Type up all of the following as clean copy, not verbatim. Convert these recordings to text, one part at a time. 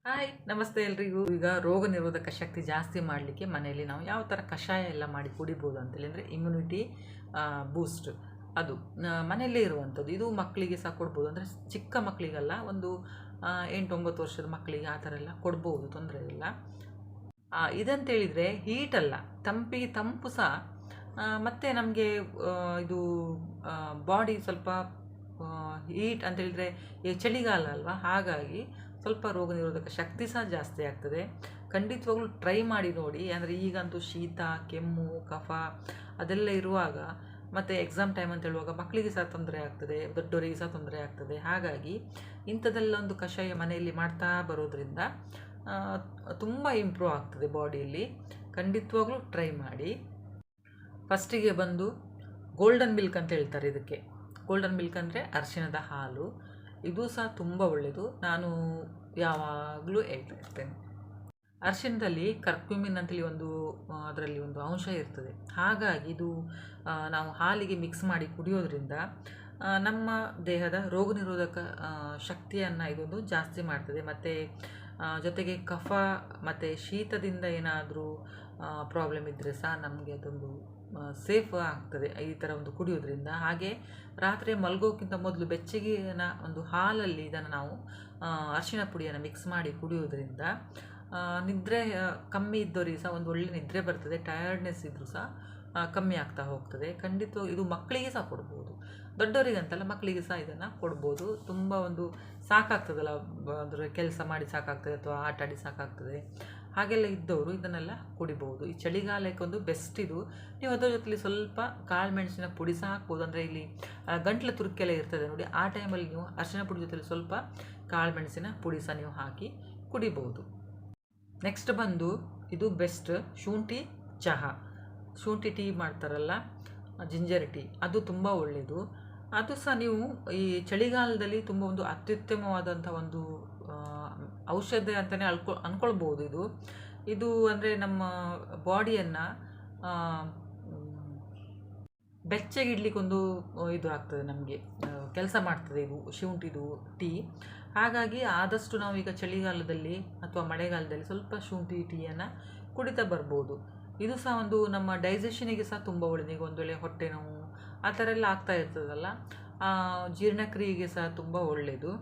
Hi ನಮಸ್ತೆ ಎಲ್ರಿಗೂ. ಈಗ ರೋಗ ನಿರೋಧಕ ಶಕ್ತಿ ಜಾಸ್ತಿ ಮಾಡಲಿಕ್ಕೆ ಮನೆಯಲ್ಲಿ ನಾವು ಯಾವ ಥರ ಕಷಾಯ ಎಲ್ಲ ಮಾಡಿ ಕುಡಿಬೋದು ಅಂತೇಳಿ ಅಂದರೆ ಇಮ್ಯುನಿಟಿ ಬೂಸ್ಟ್ ಅದು ಮನೆಯಲ್ಲೇ ಇರುವಂಥದ್ದು. ಇದು ಮಕ್ಕಳಿಗೆ ಸಹ ಕೊಡ್ಬೋದು, ಅಂದರೆ ಚಿಕ್ಕ ಮಕ್ಕಳಿಗೆಲ್ಲ ಒಂದು 8-9 ವರ್ಷದ ಮಕ್ಕಳಿಗೆ ಆ ಥರ ಎಲ್ಲ ಕೊಡ್ಬೋದು, ತೊಂದರೆ ಇಲ್ಲ. ಇದಂತೇಳಿದರೆ ಹೀಟಲ್ಲ, ತಂಪು ಸಹ. ಮತ್ತು ನಮಗೆ ಇದು ಬಾಡಿ ಸ್ವಲ್ಪ ಹೀಟ್ ಅಂತೇಳಿದರೆ ಈ ಚಳಿಗಾಲ ಅಲ್ವಾ, ಹಾಗಾಗಿ ಸ್ವಲ್ಪ ರೋಗ ನಿರೋಧಕ ಶಕ್ತಿ ಸಹ ಜಾಸ್ತಿ ಆಗ್ತದೆ. ಖಂಡಿತವಾಗ್ಲೂ ಟ್ರೈ ಮಾಡಿ ನೋಡಿ. ಅಂದರೆ ಈಗಂತೂ ಶೀತ, ಕೆಮ್ಮು, ಕಫ ಅದೆಲ್ಲ ಇರುವಾಗ, ಮತ್ತು ಎಕ್ಸಾಮ್ ಟೈಮ್ ಅಂತ ಹೇಳುವಾಗ ಮಕ್ಕಳಿಗೆ ಸಹ ತೊಂದರೆ ಆಗ್ತದೆ, ದೊಡ್ಡವರಿಗೆ ಸಹ ತೊಂದರೆ ಆಗ್ತದೆ. ಹಾಗಾಗಿ ಇಂಥದ್ದೆಲ್ಲ ಒಂದು ಕಷಾಯ ಮನೆಯಲ್ಲಿ ಮಾಡ್ತಾ ಬರೋದ್ರಿಂದ ತುಂಬ ಇಂಪ್ರೂವ್ ಆಗ್ತದೆ ಬಾಡಿಯಲ್ಲಿ. ಖಂಡಿತವಾಗ್ಲೂ ಟ್ರೈ ಮಾಡಿ. ಫಸ್ಟಿಗೆ ಬಂದು ಗೋಲ್ಡನ್ ಮಿಲ್ಕ್ ಅಂತ ಹೇಳ್ತಾರೆ ಇದಕ್ಕೆ. ಗೋಲ್ಡನ್ ಮಿಲ್ಕ್ ಅಂದರೆ ಅರಿಶಿಣದ ಹಾಲು. ಇದು ಸಹ ತುಂಬ ಒಳ್ಳೆಯದು, ನಾನು ಯಾವಾಗಲೂ ಹೇಳ್ತಾ ಇರ್ತೇನೆ. ಅರಿಶಿಣದಲ್ಲಿ ಕರ್ಕ್ಯುಮಿನ್ ಅಂತೇಳಿ ಅದರಲ್ಲಿ ಒಂದು ಅಂಶ ಇರ್ತದೆ. ಹಾಗಾಗಿ ಇದು ನಾವು ಹಾಲಿಗೆ ಮಿಕ್ಸ್ ಮಾಡಿ ಕುಡಿಯೋದ್ರಿಂದ ನಮ್ಮ ದೇಹದ ರೋಗ ನಿರೋಧಕ ಶಕ್ತಿಯನ್ನು ಇದೊಂದು ಜಾಸ್ತಿ ಮಾಡ್ತದೆ. ಮತ್ತು ಜೊತೆಗೆ ಕಫ ಮತ್ತು ಶೀತದಿಂದ ಏನಾದರೂ ಪ್ರಾಬ್ಲಮ್ ಇದ್ದರೆ ಸಹ ನಮಗೆ ಅದೊಂದು ಸೇಫ್ ಆಗ್ತದೆ ಈ ಥರ ಒಂದು ಕುಡಿಯೋದ್ರಿಂದ. ಹಾಗೆ ರಾತ್ರಿ ಮಲಗೋಕ್ಕಿಂತ ಮೊದಲು ಬೆಚ್ಚಗಿನ ಒಂದು ಹಾಲಲ್ಲಿ ಇದನ್ನು ನಾವು ಅರಿಶಿಣ ಪುಡಿಯನ್ನು ಮಿಕ್ಸ್ ಮಾಡಿ ಕುಡಿಯೋದ್ರಿಂದ ನಿದ್ರೆ ಕಮ್ಮಿ ಇದ್ದವರಿಗೆ ಸಹ ಒಂದು ಒಳ್ಳೆ ನಿದ್ರೆ ಬರ್ತದೆ. ಟಯರ್ಡ್ನೆಸ್ ಇದ್ದರೂ ಸಹ ಕಮ್ಮಿ ಆಗ್ತಾ ಹೋಗ್ತದೆ. ಖಂಡಿತ ಇದು ಮಕ್ಕಳಿಗೆ ಸಹ ಕೊಡ್ಬೋದು, ದೊಡ್ಡವರಿಗಂತಲ್ಲ ಮಕ್ಕಳಿಗೆ ಸಹ ಇದನ್ನು ಕೊಡ್ಬೋದು. ತುಂಬ ಒಂದು ಸಾಕಾಗ್ತದಲ್ಲ, ಅಂದರೆ ಕೆಲಸ ಮಾಡಿ ಸಾಕಾಗ್ತದೆ ಅಥವಾ ಆಟ ಆಡಿ ಸಾಕಾಗ್ತದೆ, ಹಾಗೆಲ್ಲ ಇದ್ದವರು ಇದನ್ನೆಲ್ಲ ಕುಡಿಬೋದು. ಈ ಚಳಿಗಾಲಕ್ಕೆ ಒಂದು ಬೆಸ್ಟ್ ಇದು. ನೀವು ಅದರ ಜೊತೆಲಿ ಸ್ವಲ್ಪ ಕಾಳು ಮೆಣಸಿನ ಪುಡಿ ಸಹ ಹಾಕ್ಬೋದು. ಅಂದರೆ ಇಲ್ಲಿ ಗಂಟ್ಲು ತುರುಕೆಲ್ಲ ಇರ್ತದೆ ನೋಡಿ, ಆ ಟೈಮಲ್ಲಿ ನೀವು ಅರಿಶಿನ ಪುಡಿ ಜೊತೆಲಿ ಸ್ವಲ್ಪ ಕಾಳು ಮೆಣಸಿನ ಪುಡಿ ಸಹ ನೀವು ಹಾಕಿ ಕುಡಿಬೋದು. ನೆಕ್ಸ್ಟ್ ಬಂದು ಇದು ಬೆಸ್ಟ್, ಶುಂಠಿ ಚಹಾ. ಶುಂಠಿ ಟೀ ಮಾಡ್ತಾರಲ್ಲ, ಜಿಂಜರ್ ಟೀ, ಅದು ತುಂಬ ಒಳ್ಳೆಯದು. ಅದು ಸಹ ನೀವು ಈ ಚಳಿಗಾಲದಲ್ಲಿ ತುಂಬ ಒಂದು ಅತ್ಯುತ್ತಮವಾದಂಥ ಒಂದು ಔಷಧ ಅಂತಲೇ ಅಂದ್ಕೊಳ್ಬೋದು. ಇದು ಅಂದರೆ ನಮ್ಮ ಬಾಡಿಯನ್ನು ಬೆಚ್ಚಗಿಡ್ಲಿಕ್ಕೊಂದು ಇದು ಆಗ್ತದೆ, ನಮಗೆ ಕೆಲಸ ಮಾಡ್ತದೆ ಇದು ಶುಂಠಿದು ಟೀ. ಹಾಗಾಗಿ ಆದಷ್ಟು ನಾವು ಈಗ ಚಳಿಗಾಲದಲ್ಲಿ ಅಥವಾ ಮಳೆಗಾಲದಲ್ಲಿ ಸ್ವಲ್ಪ ಶುಂಠಿ ಟೀಯನ್ನು ಕುಡಿತಾ ಬರ್ಬೋದು. ಇದು ಸಹ ಒಂದು ನಮ್ಮ ಡೈಜೆಷನಿಗೆ ಸಹ ತುಂಬ ಒಳ್ಳೆಯದು. ಈಗ ಒಂದು ವೇಳೆ ಹೊಟ್ಟೆ ನೋವು ಆ ಥರ ಎಲ್ಲ ಆಗ್ತಾ ಇರ್ತದಲ್ಲ, ಜೀರ್ಣಕ್ರಿಯೆಗೆ ಸಹ ತುಂಬ ಒಳ್ಳೆಯದು.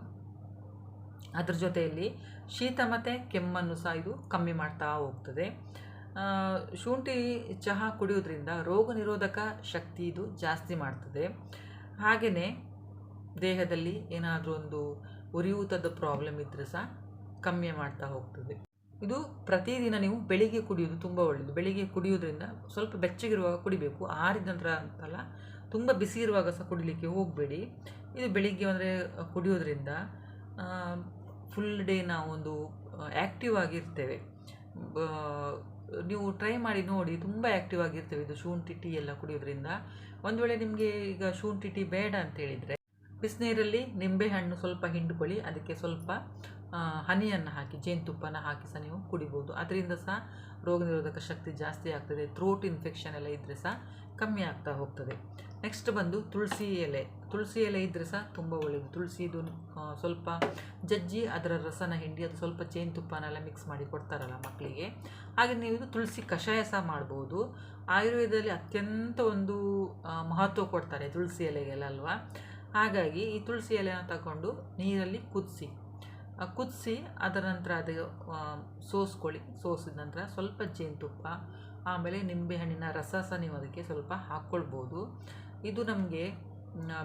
ಅದ್ರ ಜೊತೆಯಲ್ಲಿ ಶೀತ ಮತ್ತು ಕೆಮ್ಮನ್ನು ಸಹ ಇದು ಕಮ್ಮಿ ಮಾಡ್ತಾ ಹೋಗ್ತದೆ. ಶುಂಠಿ ಚಹಾ ಕುಡಿಯೋದ್ರಿಂದ ರೋಗ ನಿರೋಧಕ ಶಕ್ತಿ ಇದು ಜಾಸ್ತಿ ಮಾಡ್ತದೆ. ಹಾಗೆಯೇ ದೇಹದಲ್ಲಿ ಏನಾದರೂ ಒಂದು ಉರಿಯೂತದ ಪ್ರಾಬ್ಲಮ್ ಇದ್ದರೆ ಸಹ ಕಮ್ಮಿ ಮಾಡ್ತಾ ಹೋಗ್ತದೆ. ಇದು ಪ್ರತಿದಿನ ನೀವು ಬೆಳಿಗ್ಗೆ ಕುಡಿಯೋದು ತುಂಬ ಒಳ್ಳೆಯದು. ಬೆಳಿಗ್ಗೆ ಕುಡಿಯೋದ್ರಿಂದ ಸ್ವಲ್ಪ ಬೆಚ್ಚಗಿರುವಾಗ ಕುಡಿಬೇಕು, ಆರಿದ ನಂತರ ಅಂತಲ್ಲ, ತುಂಬ ಬಿಸಿ ಇರುವಾಗ ಸಹ ಕುಡಿಲಿಕ್ಕೆ ಹೋಗಬೇಡಿ. ಇದು ಬೆಳಿಗ್ಗೆ ಅಂದರೆ ಕುಡಿಯೋದ್ರಿಂದ ಫುಲ್ ಡೇ ನಾವೊಂದು ಆ್ಯಕ್ಟಿವ್ ಆಗಿರ್ತೇವೆ. ನೀವು ಟ್ರೈ ಮಾಡಿ ನೋಡಿ, ತುಂಬ ಆ್ಯಕ್ಟಿವ್ ಆಗಿರ್ತೇವೆ ಇದು ಶುಂಠಿ ಟೀ ಎಲ್ಲ ಕುಡಿಯೋದ್ರಿಂದ. ಒಂದು ವೇಳೆ ನಿಮಗೆ ಈಗ ಶುಂಠಿ ಟೀ ಬೇಡ ಅಂತೇಳಿದರೆ ಬಿಸಿನೀರಲ್ಲಿ ನಿಂಬೆಹಣ್ಣು ಸ್ವಲ್ಪ ಹಿಂಡ್ಕೊಳ್ಳಿ, ಅದಕ್ಕೆ ಸ್ವಲ್ಪ ಹನಿಯನ್ನು ಹಾಕಿ, ಜೇನುತುಪ್ಪನ ಹಾಕಿ ಸಹ ನೀವು ಕುಡಿಬೋದು. ಅದರಿಂದ ಸಹ ರೋಗ ನಿರೋಧಕ ಶಕ್ತಿ ಜಾಸ್ತಿ ಆಗ್ತದೆ. ಥ್ರೋಟ್ ಇನ್ಫೆಕ್ಷನ್ ಎಲ್ಲ ಇದ್ದರೆ ಸಹ ಕಮ್ಮಿ ಆಗ್ತಾ ಹೋಗ್ತದೆ. ನೆಕ್ಸ್ಟ್ ಬಂದು ತುಳಸಿ ಎಲೆ. ತುಳಸಿ ಎಲೆ ಇದ್ದರೆ ಸಹ ತುಂಬ ಒಳ್ಳೆಯದು. ತುಳಸಿದು ಸ್ವಲ್ಪ ಜಜ್ಜಿ ಅದರ ರಸನ ಹಿಂಡಿ ಅದು ಸ್ವಲ್ಪ ಜೇನುತುಪ್ಪನೆಲ್ಲ ಮಿಕ್ಸ್ ಮಾಡಿ ಕೊಡ್ತಾರಲ್ಲ ಮಕ್ಕಳಿಗೆ, ಹಾಗೆ ನೀವು ಇದು ತುಳಸಿ ಕಷಾಯ ಸಹ ಮಾಡ್ಬೋದು. ಆಯುರ್ವೇದದಲ್ಲಿ ಅತ್ಯಂತ ಒಂದು ಮಹತ್ವ ಕೊಡ್ತಾರೆ ತುಳಸಿ ಎಲೆಗೆಲ್ಲ ಅಲ್ವಾ. ಹಾಗಾಗಿ ಈ ತುಳಸಿ ಎಲೆನ ತಗೊಂಡು ನೀರಲ್ಲಿ ಕುದಿಸಿ ಅದರ ನಂತರ ಅದು ಸೋಸ್ಕೊಳ್ಳಿ. ಸೋಸಿದ ನಂತರ ಸ್ವಲ್ಪ ಜೇನುತುಪ್ಪ, ಆಮೇಲೆ ನಿಂಬೆಹಣ್ಣಿನ ರಸ ಸಹ ನೀವು ಅದಕ್ಕೆ ಸ್ವಲ್ಪ ಹಾಕ್ಕೊಳ್ಬೋದು. ಇದು ನಮಗೆ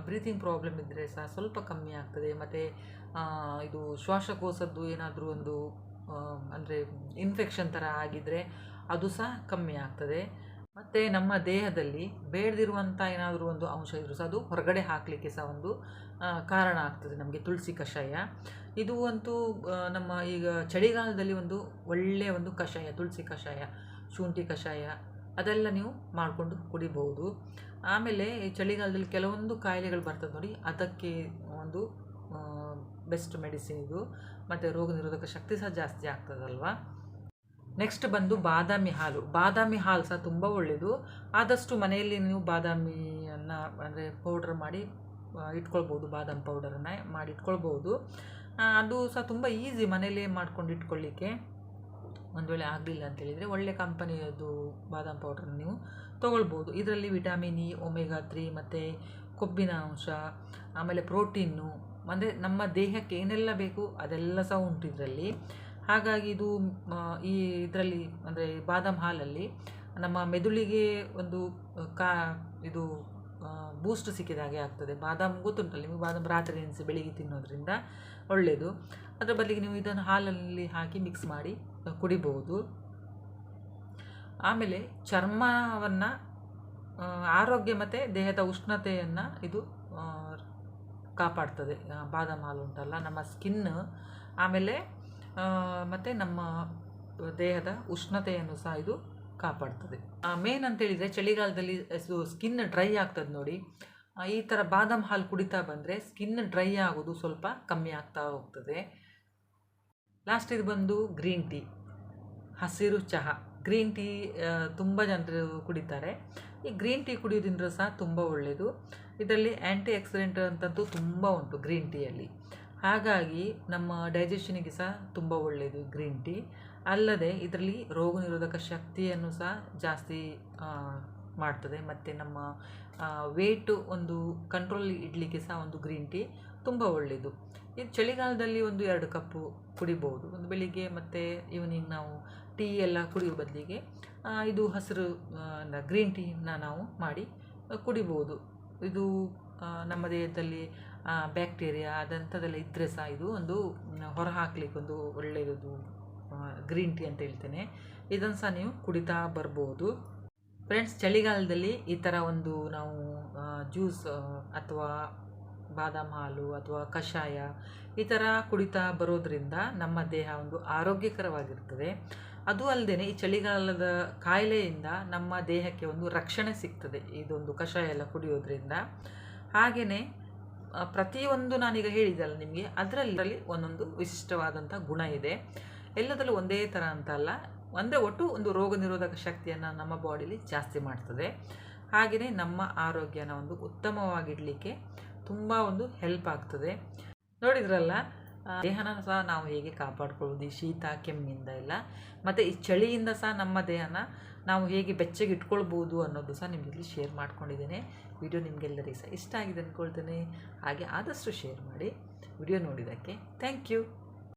ಬ್ರೀತಿಂಗ್ ಪ್ರಾಬ್ಲಮ್ ಇದ್ದರೆ ಸಹ ಸ್ವಲ್ಪ ಕಮ್ಮಿ ಆಗ್ತದೆ. ಮತ್ತು ಇದು ಶ್ವಾಸಕೋಶದ್ದು ಏನಾದರೂ ಒಂದು ಅಂದರೆ ಇನ್ಫೆಕ್ಷನ್ ಥರ ಆಗಿದ್ದರೆ ಅದು ಸಹ ಕಮ್ಮಿ ಆಗ್ತದೆ. ಮತ್ತು ನಮ್ಮ ದೇಹದಲ್ಲಿ ಬೇಡದಿರುವಂಥ ಏನಾದರೂ ಒಂದು ಅಂಶ ಇದ್ದರೂ ಸಹ ಅದು ಹೊರಗಡೆ ಹಾಕಲಿಕ್ಕೆ ಸಹ ಒಂದು ಕಾರಣ ಆಗ್ತದೆ ನಮಗೆ ತುಳಸಿ ಕಷಾಯ. ಇದು ಅಂತೂ ನಮ್ಮ ಈಗ ಚಳಿಗಾಲದಲ್ಲಿ ಒಂದು ಒಳ್ಳೆಯ ಒಂದು ಕಷಾಯ, ತುಳಸಿ ಕಷಾಯ, ಶುಂಠಿ ಕಷಾಯ ಅದೆಲ್ಲ ನೀವು ಮಾಡಿಕೊಂಡು ಕುಡಿಬೋದು. ಆಮೇಲೆ ಈ ಚಳಿಗಾಲದಲ್ಲಿ ಕೆಲವೊಂದು ಕಾಯಿಲೆಗಳು ಬರ್ತದೆ ನೋಡಿ, ಅದಕ್ಕೆ ಒಂದು ಬೆಸ್ಟ್ ಮೆಡಿಸಿನ್ ಇದು. ಮತ್ತು ರೋಗ ನಿರೋಧಕ ಶಕ್ತಿ ಸಹ ಜಾಸ್ತಿ ಆಗ್ತದಲ್ವ. ನೆಕ್ಸ್ಟ್ ಬಂದು ಬಾದಾಮಿ ಹಾಲು ಸಹ ತುಂಬ ಒಳ್ಳೆಯದು. ಆದಷ್ಟು ಮನೆಯಲ್ಲಿ ನೀವು ಬಾದಾಮಿಯನ್ನು ಅಂದರೆ ಪೌಡ್ರ್ ಮಾಡಿ ಇಟ್ಕೊಳ್ಬೋದು, ಬಾದಾಮಿ ಪೌಡರನ್ನು ಮಾಡಿ ಇಟ್ಕೊಳ್ಬೋದು. ಅದು ಸಹ ತುಂಬ ಈಸಿ ಮನೇಲೇ ಮಾಡ್ಕೊಂಡು ಇಟ್ಕೊಳ್ಳಿಕ್ಕೆ. ಒಂದು ವೇಳೆ ಆಗಲಿಲ್ಲ ಅಂತೇಳಿದರೆ ಒಳ್ಳೆ ಕಂಪನಿಯದು ಬಾದಾಮ್ ಪೌಡ್ರನ್ನ ನೀವು ತೊಗೊಳ್ಬೋದು. ಇದರಲ್ಲಿ ವಿಟಮಿನ್ ಇ, ಒಮೆಗಾ 3 ಮತ್ತು ಕೊಬ್ಬಿನ ಅಂಶ, ಆಮೇಲೆ ಪ್ರೋಟೀನು, ಅಂದರೆ ನಮ್ಮ ದೇಹಕ್ಕೆ ಏನೆಲ್ಲ ಬೇಕು ಅದೆಲ್ಲ ಸಹ ಉಂಟು ಇದರಲ್ಲಿ. ಹಾಗಾಗಿ ಇದು ಈ ಇದರಲ್ಲಿ ಅಂದರೆ ಬಾದಾಮ್ ಹಾಲಲ್ಲಿ ನಮ್ಮ ಮೆದುಳಿಗೆ ಒಂದು ಇದು ಬೂಸ್ಟ್ ಸಿಕ್ಕಿದ ಹಾಗೆ ಆಗ್ತದೆ. ಬಾದಾಮ್ ಗೊತ್ತುಂಟಲ್ಲ ನಿಮಗೆ, ಬಾದಾಮ್ ರಾತ್ರಿ ನೆನೆಸಿ ಬೆಳಿಗ್ಗೆ ತಿನ್ನೋದ್ರಿಂದ ಒಳ್ಳೆಯದು. ಅದರ ಬದಲಿಗೆ ನೀವು ಇದನ್ನು ಹಾಲಲ್ಲಿ ಹಾಕಿ ಮಿಕ್ಸ್ ಮಾಡಿ ಕುಡಿಬಹುದು. ಆಮೇಲೆ ಚರ್ಮವನ್ನು ಆರೋಗ್ಯ ಮತ್ತು ದೇಹದ ಉಷ್ಣತೆಯನ್ನು ಇದು ಕಾಪಾಡ್ತದೆ. ಬಾದಾಮ್ ಹಾಲು ಉಂಟಲ್ಲ, ನಮ್ಮ ಸ್ಕಿನ್ ಆಮೇಲೆ ಮತ್ತು ನಮ್ಮ ದೇಹದ ಉಷ್ಣತೆಯನ್ನು ಸಹ ಇದು ಕಾಪಾಡ್ತದೆ. ಮೇನ್ ಅಂತೇಳಿದರೆ ಚಳಿಗಾಲದಲ್ಲಿ ಸ್ಕಿನ್ ಡ್ರೈ ಆಗ್ತದೆ ನೋಡಿ. ಈ ಥರ ಬಾದಾಮ್ ಹಾಲು ಕುಡಿತಾ ಬಂದರೆ ಸ್ಕಿನ್ ಡ್ರೈ ಆಗೋದು ಸ್ವಲ್ಪ ಕಮ್ಮಿ ಆಗ್ತಾ ಹೋಗ್ತದೆ. ಲಾಸ್ಟ್ ಇದು ಬಂದು ಗ್ರೀನ್ ಟೀ, ಹಸಿರು ಚಹಾ. ಗ್ರೀನ್ ಟೀ ತುಂಬ ಜನರು ಕುಡಿತಾರೆ. ಈ ಗ್ರೀನ್ ಟೀ ಕುಡಿಯೋದ್ರಿಂದ ಸಹ ತುಂಬ ಒಳ್ಳೆಯದು. ಇದರಲ್ಲಿ ಆ್ಯಂಟಿ ಆಕ್ಸಿಡೆಂಟ್ ಅಂತಂತೂ ತುಂಬ ಉಂಟು ಗ್ರೀನ್ ಟೀಯಲ್ಲಿ. ಹಾಗಾಗಿ ನಮ್ಮ ಡೈಜೆಷನಿಗೆ ಸಹ ತುಂಬ ಒಳ್ಳೆಯದು ಗ್ರೀನ್ ಟೀ. ಅಲ್ಲದೆ ಇದರಲ್ಲಿ ರೋಗ ನಿರೋಧಕ ಶಕ್ತಿಯನ್ನು ಸಹ ಜಾಸ್ತಿ ಮಾಡ್ತದೆ. ಮತ್ತು ನಮ್ಮ ವೇಟು ಒಂದು ಕಂಟ್ರೋಲ್ ಇಡಲಿಕ್ಕೆ ಸಹ ಒಂದು ಗ್ರೀನ್ ಟೀ ತುಂಬ ಒಳ್ಳೆಯದು. ಇದು ಚಳಿಗಾಲದಲ್ಲಿ 1-2 ಕಪ್ಪು ಕುಡಿಬೋದು. ಒಂದು ಬೆಳಿಗ್ಗೆ ಮತ್ತು ಈವ್ನಿಂಗ್ ನಾವು ಟೀ ಎಲ್ಲ ಕುಡಿಯೋ ಬದಲಿಗೆ ಇದು ಹಸಿರು ಗ್ರೀನ್ ಟೀನ ನಾವು ಮಾಡಿ ಕುಡಿಬೋದು. ಇದು ನಮ್ಮ ದೇಹದಲ್ಲಿ ಬ್ಯಾಕ್ಟೀರಿಯಾ ಅದಂಥದ್ದೆಲ್ಲ ಇದ್ದರೆ ಸಹ ಇದು ಒಂದು ಹೊರ ಹಾಕ್ಲಿಕ್ಕೆ ಒಂದು ಒಳ್ಳೆಯದು ಗ್ರೀನ್ ಟೀ ಅಂತ ಹೇಳ್ತೇನೆ. ಇದನ್ನು ಸಹ ನೀವು ಕುಡಿತಾ ಬರ್ಬೋದು. ಫ್ರೆಂಡ್ಸ್, ಚಳಿಗಾಲದಲ್ಲಿ ಈ ಥರ ಒಂದು ನಾವು ಜ್ಯೂಸ್ ಅಥವಾ ಬಾದಾಮ್ ಹಾಲು ಅಥವಾ ಕಷಾಯ ಈ ಥರ ಕುಡಿತಾ ಬರೋದ್ರಿಂದ ನಮ್ಮ ದೇಹ ಒಂದು ಆರೋಗ್ಯಕರವಾಗಿರ್ತದೆ. ಅದು ಅಲ್ಲದೆ ಈ ಚಳಿಗಾಲದ ಕಾಯಿಲೆಯಿಂದ ನಮ್ಮ ದೇಹಕ್ಕೆ ಒಂದು ರಕ್ಷಣೆ ಸಿಗ್ತದೆ ಇದೊಂದು ಕಷಾಯ ಎಲ್ಲ ಕುಡಿಯೋದ್ರಿಂದ. ಹಾಗೆಯೇ ಪ್ರತಿಯೊಂದು ನಾನೀಗ ಹೇಳಿದೆಲ್ಲ ನಿಮಗೆ, ಅದರಲ್ಲಿ ಒಂದೊಂದು ವಿಶಿಷ್ಟವಾದಂಥ ಗುಣ ಇದೆ. ಎಲ್ಲದರಲ್ಲೂ ಒಂದೇ ಥರ ಅಂತಲ್ಲ, ಒಂದೇ ಒಟ್ಟು ಒಂದು ರೋಗ ನಿರೋಧಕ ಶಕ್ತಿಯನ್ನು ನಮ್ಮ ಬಾಡಿಲಿ ಜಾಸ್ತಿ ಮಾಡ್ತದೆ. ಹಾಗೆಯೇ ನಮ್ಮ ಆರೋಗ್ಯನ ಒಂದು ಉತ್ತಮವಾಗಿಡಲಿಕ್ಕೆ ತುಂಬ ಒಂದು ಹೆಲ್ಪ್ ಆಗ್ತದೆ. ನೋಡಿದ್ರಲ್ಲ, ದೇಹನ ಸಹ ನಾವು ಹೇಗೆ ಕಾಪಾಡ್ಕೊಳ್ಳೋದು ಈ ಶೀತ ಕೆಮ್ಮಿಂದ ಎಲ್ಲ, ಮತ್ತು ಈ ಚಳಿಯಿಂದ ಸಹ ನಮ್ಮ ದೇಹನ ನಾವು ಹೇಗೆ ಬೆಚ್ಚಗೆ ಇಟ್ಕೊಳ್ಬೋದು ಅನ್ನೋದು ಸಹ ನಿಮ್ಮಲ್ಲಿ ಶೇರ್ ಮಾಡ್ಕೊಂಡಿದ್ದೇನೆ. ವಿಡಿಯೋ ನಿಮಗೆಲ್ಲರಿಗೂ ಸಹ ಇಷ್ಟ ಆಗಿದೆ ಅಂದ್ಕೊಳ್ತೇನೆ. ಹಾಗೆ ಆದಷ್ಟು ಶೇರ್ ಮಾಡಿ. ವಿಡಿಯೋ ನೋಡಿದ್ದಕ್ಕೆ ಥ್ಯಾಂಕ್ ಯು.